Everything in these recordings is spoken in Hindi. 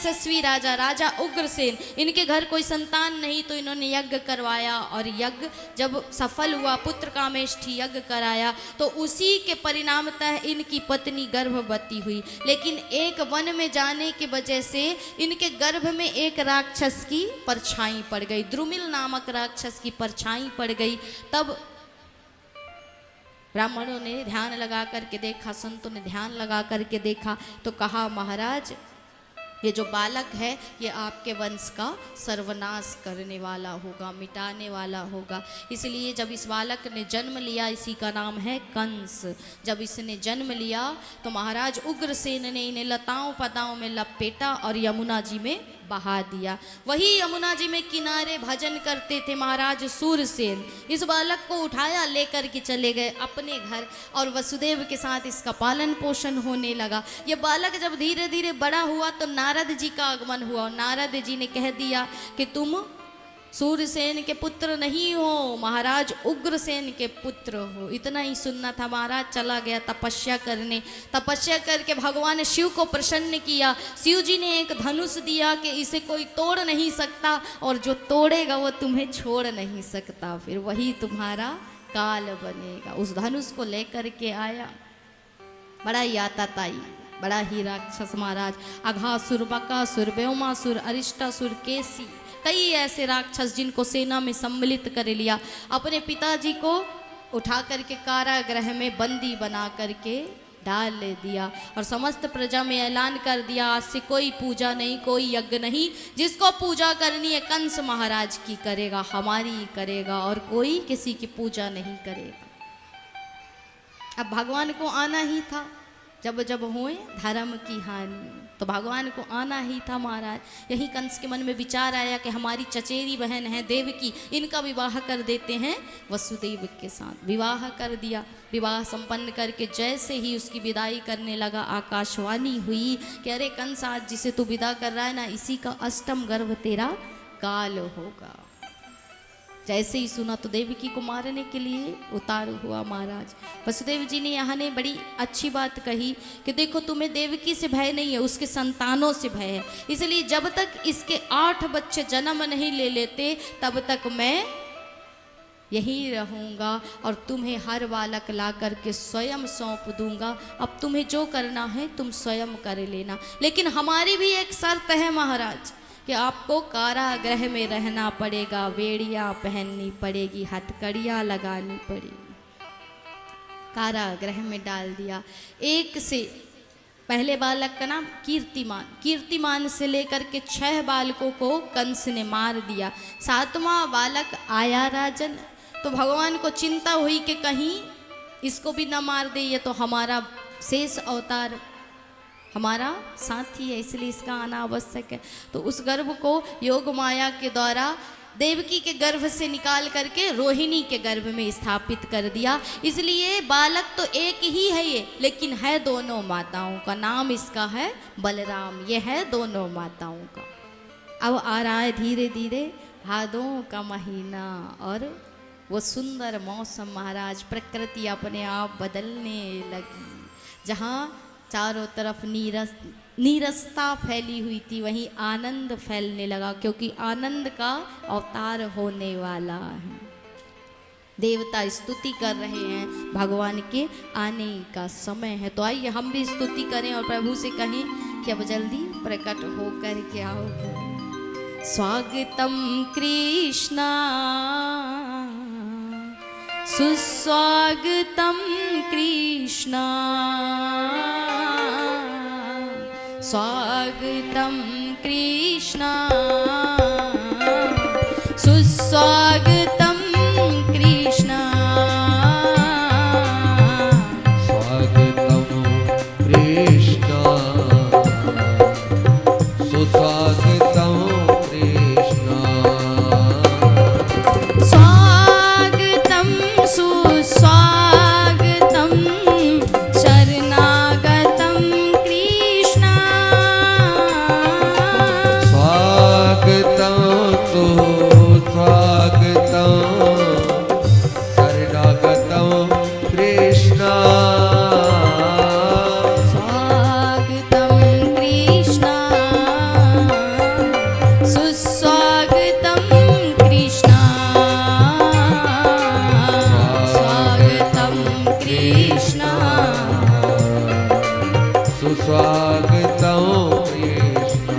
यशस्वी राजा राजा उग्रसेन, इनके घर कोई संतान नहीं तो इन्होंने यज्ञ करवाया और यज्ञ जब सफल हुआ, पुत्र कामेष्ठी यज्ञ कराया, तो उसी के परिणामतः इनकी पत्नी गर्भवती हुई। लेकिन एक वन में जाने की वजह से इनके गर्भ में एक राक्षस की परछाई पड़ गई, द्रुमिल नामक राक्षस की परछाई पड़ गई। तब ब्राह्मणों ने ध्यान लगा करके देखा, संतों ने ध्यान लगा करके देखा, तो कहा महाराज ये जो बालक है ये आपके वंश का सर्वनाश करने वाला होगा, मिटाने वाला होगा। इसलिए जब इस बालक ने जन्म लिया, इसी का नाम है कंस, जब इसने जन्म लिया तो महाराज उग्रसेन ने इन्हें लताओं पताओं में लपेटा और यमुना जी में बहा दिया। वही यमुना जी में किनारे भजन करते थे महाराज सूरसेन। इस बालक को उठाया, लेकर के चले गए अपने घर और वसुदेव के साथ इसका पालन पोषण होने लगा। ये बालक जब धीरे धीरे बड़ा हुआ तो नारद जी का आगमन हुआ और नारद जी ने कह दिया कि तुम सूरसेन के पुत्र नहीं हो, महाराज उग्रसेन के पुत्र हो। इतना ही सुनना था, महाराज चला गया तपस्या करने। तपस्या करके भगवान शिव को प्रसन्न किया। शिव जी ने एक धनुष दिया कि इसे कोई तोड़ नहीं सकता और जो तोड़ेगा वो तुम्हें छोड़ नहीं सकता, फिर वही तुम्हारा काल बनेगा। उस धनुष को लेकर के आया, बड़ा ही आताताई, बड़ा ही राक्षस महाराज, अघासुर, बकासुर, व्योमासुर, अरिष्टासुर, केसी, कई ऐसे राक्षस जिनको सेना में सम्मिलित कर लिया। अपने पिताजी को उठा करके कारागृह में बंदी बना करके डाल दिया और समस्त प्रजा में ऐलान कर दिया आज से कोई पूजा नहीं, कोई यज्ञ नहीं, जिसको पूजा करनी है कंस महाराज की करेगा, हमारी करेगा और कोई किसी की पूजा नहीं करेगा। अब भगवान को आना ही था, जब जब हुए धर्म की हानि, तो भगवान को आना ही था महाराज। यही कंस के मन में विचार आया कि हमारी चचेरी बहन है देवकी, इनका विवाह कर देते हैं वसुदेव के साथ। विवाह कर दिया। विवाह संपन्न करके जैसे ही उसकी विदाई करने लगा, आकाशवाणी हुई कि अरे कंस, आज जिसे तू विदा कर रहा है ना, इसी का अष्टम गर्भ तेरा काल होगा। जैसे ही सुना तो देवकी को मारने के लिए उतार हुआ महाराज। वसुदेव जी ने यहाँ ने बड़ी अच्छी बात कही कि देखो तुम्हें देवकी से भय नहीं है, उसके संतानों से भय है। इसलिए जब तक इसके 8 बच्चे जन्म नहीं ले लेते तब तक मैं यहीं रहूँगा और तुम्हें हर बालक ला करके स्वयं सौंप दूंगा। अब तुम्हें जो करना है तुम स्वयं कर लेना, लेकिन हमारी भी एक शर्त है महाराज कि आपको कारागृह में रहना पड़ेगा, बेड़ियाँ पहननी पड़ेगी, हथकड़ियाँ लगानी पड़ेगी। कारागृह में डाल दिया। एक से पहले बालक का नाम कीर्तिमान, कीर्तिमान से लेकर के 6 बालकों को कंस ने मार दिया। 7वां बालक आया राजन, तो भगवान को चिंता हुई कि कहीं इसको भी न मार दे, ये तो हमारा शेष अवतार हमारा साथी है, इसलिए इसका आना आवश्यक है। तो उस गर्भ को योग माया के द्वारा देवकी के गर्भ से निकाल करके रोहिणी के गर्भ में स्थापित कर दिया। इसलिए बालक तो एक ही है ये, लेकिन है दोनों माताओं का। नाम इसका है बलराम, ये है दोनों माताओं का। अब आ रहा है धीरे धीरे भादों का महीना और वो सुंदर मौसम महाराज, प्रकृति अपने आप बदलने लगी। जहाँ चारों तरफ नीरसता फैली हुई थी, वहीं आनंद फैलने लगा, क्योंकि आनंद का अवतार होने वाला है। देवता स्तुति कर रहे हैं, भगवान के आने का समय है। तो आइए हम भी स्तुति करें और प्रभु से कहें कि अब जल्दी प्रकट होकर के आओ। स्वागतम कृष्णा सुस्वागतम कृष्णा, स्वागतम कृष्णा सुस्वागतम कृष्णा, स्वागतम कृष्णा सुस्वागतम कृष्णा, स्वागतम सुस्वागतम शरणागतम कृष्णा, स्वागतम सुस्वागतम शरणागतम कृष्णा, स्वागतम कृष्णा कृष्ण सुस्वागतं कृष्ण।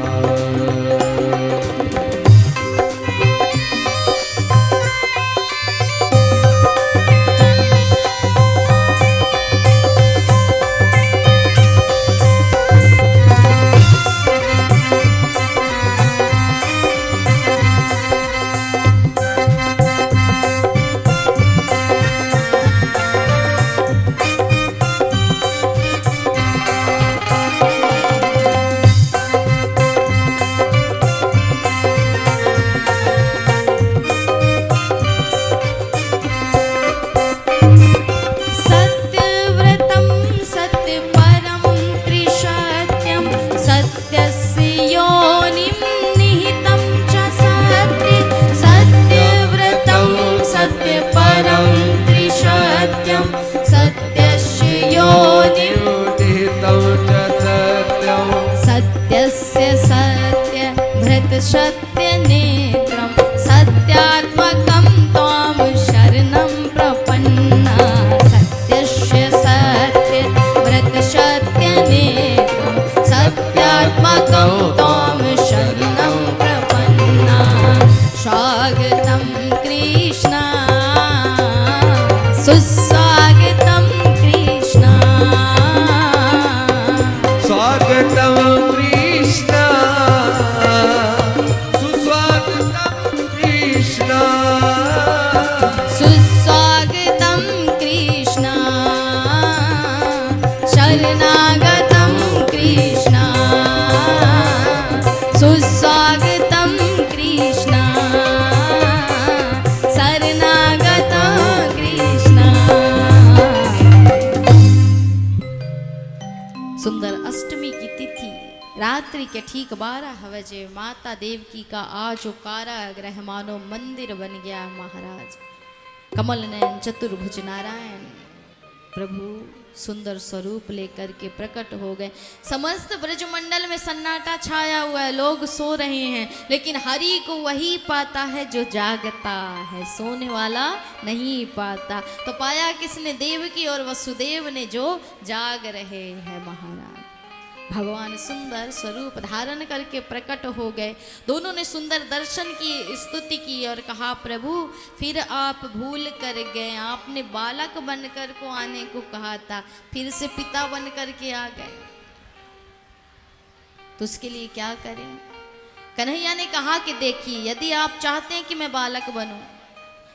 सत्यव्रतं सत्यपरं त्रिसत्यं सत्यस्य योनिं निहितं च सत्ये सत्यव्रतं सत्यपरं त्रिसत्यं सत्यस्य योनिं निहितं च सत्यं सत्यस्य सत्यभृतसत्यनेत्रं सत्यात्मकं त्वां शरणं प्रपन्ना सत्यस्य सत्यव्रतसत्यनेत्रं सत्यात्मकं त्वां शरणं प्रपन्ना। स्वागतं कृष्ण सुस्वागतं कृष्ण स्वागतं कृष्ण सुस्वागतं कृष्ण सुस्वागतं कृष्ण शरणागतं कृष्ण सुस्वागतं कृष्ण शरणागतं कृष्ण। सुंदर अष्टमी की तिथि रात्रि के ठीक 12 बजे माता देवकी का आज कारागृह मानो मंदिर बन गया महाराज। कमल नयन चतुर्भुज नारायण प्रभु सुंदर स्वरूप लेकर के प्रकट हो गए। समस्त ब्रजमंडल में सन्नाटा छाया हुआ है, लोग सो रहे हैं, लेकिन हरि को वही पाता है जो जागता है, सोने वाला नहीं पाता। तो पाया किसने? देवकी और वसुदेव ने जो जाग रहे हैं महाराज। भगवान सुंदर स्वरूप धारण करके प्रकट हो गए। दोनों ने सुंदर दर्शन की, स्तुति की और कहा प्रभु फिर आप भूल कर गए, आपने बालक बनकर को आने को कहा था, फिर से पिता बनकर के आ गए, तो उसके लिए क्या करें? कन्हैया ने कहा कि देखिए यदि आप चाहते हैं कि मैं बालक बनूं,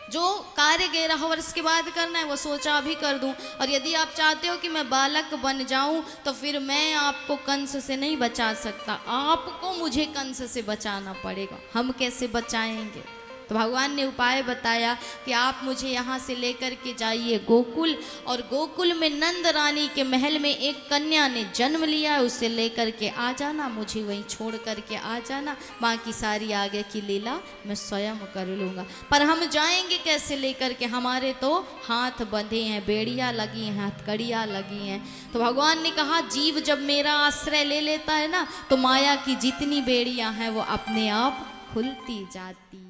जो कार्य 11 वर्ष के बाद करना है वो सोचा अभी कर दूं, और यदि आप चाहते हो कि मैं बालक बन जाऊं तो फिर मैं आपको कंस से नहीं बचा सकता, आपको मुझे कंस से बचाना पड़ेगा। हम कैसे बचाएंगे? तो भगवान ने उपाय बताया कि आप मुझे यहाँ से लेकर के जाइए गोकुल, और गोकुल में नंद रानी के महल में एक कन्या ने जन्म लिया है, उसे लेकर के आ जाना, मुझे वहीं छोड़ करके आ जाना, बाकी सारी आगे की लीला मैं स्वयं कर लूँगा। पर हम जाएंगे कैसे लेकर के? हमारे तो हाथ बंधे हैं, बेड़ियाँ लगी हैं, हथकड़ियाँ लगी हैं। तो भगवान ने कहा जीव जब मेरा आश्रय ले लेता है ना, तो माया की जितनी बेड़ियाँ हैं वो अपने आप खुलती जाती